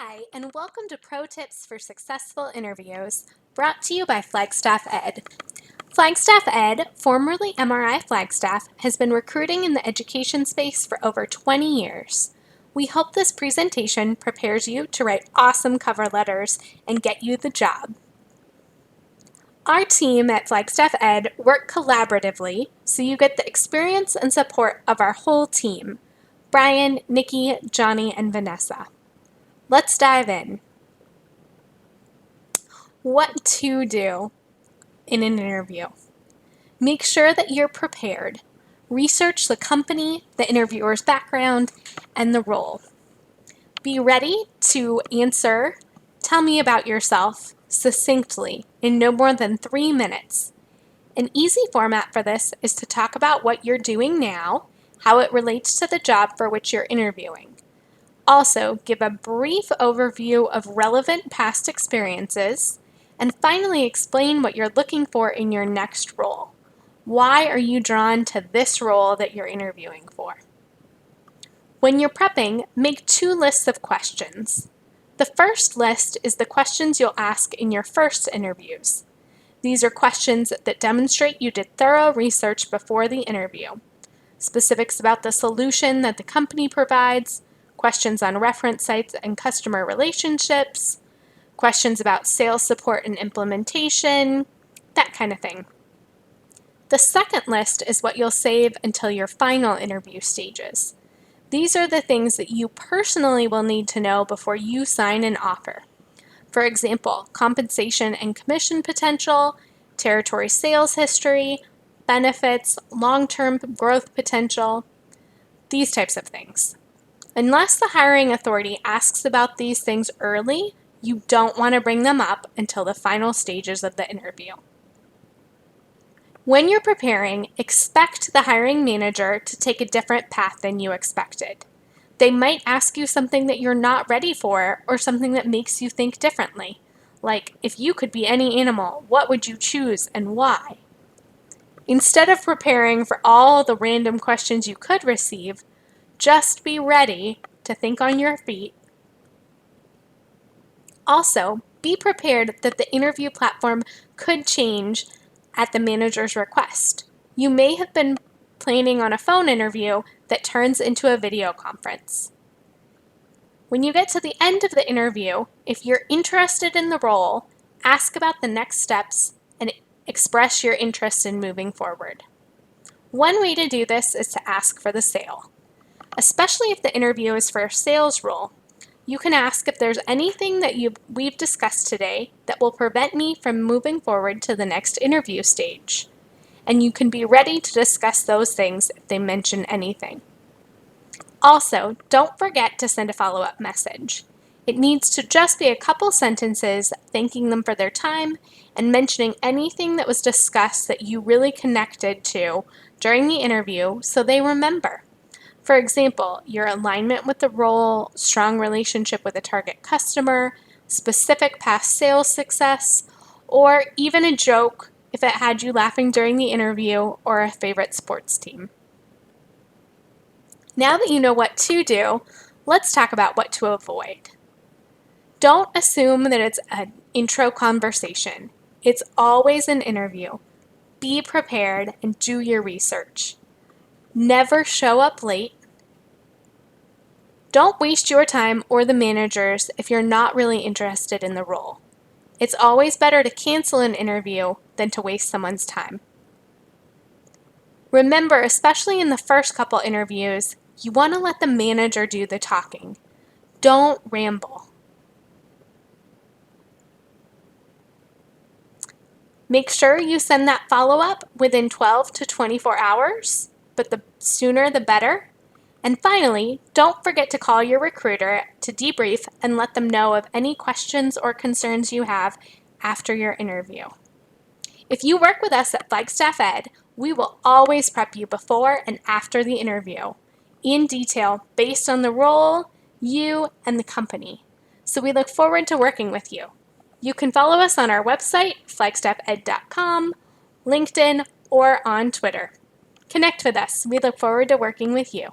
Hi, and welcome to Pro Tips for Successful Interviews, brought to you by Flagstaff Ed. Flagstaff Ed, formerly MRI Flagstaff, has been recruiting in the education space for over 20 years. We hope this presentation prepares you to write awesome cover letters and get you the job. Our team at Flagstaff Ed work collaboratively, so you get the experience and support of our whole team: Brian, Nikki, Johnny, and Vanessa. Let's dive in. What to do in an interview. Make sure that you're prepared. Research the company, the interviewer's background, and the role. Be ready to answer, "Tell me about yourself," succinctly in no more than 3 minutes. An easy format for this is to talk about what you're doing now, how it relates to the job for which you're interviewing. Also, give a brief overview of relevant past experiences, and finally explain what you're looking for in your next role. Why are you drawn to this role that you're interviewing for? When you're prepping, make 2 lists of questions. The first list is the questions you'll ask in your first interviews. These are questions that demonstrate you did thorough research before the interview. Specifics about the solution that the company provides, questions on reference sites and customer relationships, questions about sales support and implementation, that kind of thing. The second list is what you'll save until your final interview stages. These are the things that you personally will need to know before you sign an offer. For example, compensation and commission potential, territory sales history, benefits, long-term growth potential, these types of things. Unless the hiring authority asks about these things early, you don't want to bring them up until the final stages of the interview. When you're preparing, expect the hiring manager to take a different path than you expected. They might ask you something that you're not ready for, or something that makes you think differently. Like, if you could be any animal, what would you choose and why? Instead of preparing for all the random questions you could receive, just be ready to think on your feet. Also, be prepared that the interview platform could change at the manager's request. You may have been planning on a phone interview that turns into a video conference. When you get to the end of the interview, if you're interested in the role, ask about the next steps and express your interest in moving forward. One way to do this is to ask for the sale. Especially if the interview is for a sales role, you can ask if there's anything that we've discussed today that will prevent me from moving forward to the next interview stage. And you can be ready to discuss those things if they mention anything. Also, don't forget to send a follow-up message. It needs to just be a couple sentences thanking them for their time and mentioning anything that was discussed that you really connected to during the interview so they remember. For example, your alignment with the role, strong relationship with a target customer, specific past sales success, or even a joke if it had you laughing during the interview, or a favorite sports team. Now that you know what to do, let's talk about what to avoid. Don't assume that it's an intro conversation. It's always an interview. Be prepared and do your research. Never show up late. Don't waste your time or the manager's if you're not really interested in the role. It's always better to cancel an interview than to waste someone's time. Remember, especially in the first couple interviews, you want to let the manager do the talking. Don't ramble. Make sure you send that follow-up within 12 to 24 hours, but the sooner the better. And finally, don't forget to call your recruiter to debrief and let them know of any questions or concerns you have after your interview. If you work with us at Flagstaff Ed, we will always prep you before and after the interview in detail based on the role, you, and the company. So we look forward to working with you. You can follow us on our website, flagstaffed.com, LinkedIn, or on Twitter. Connect with us. We look forward to working with you.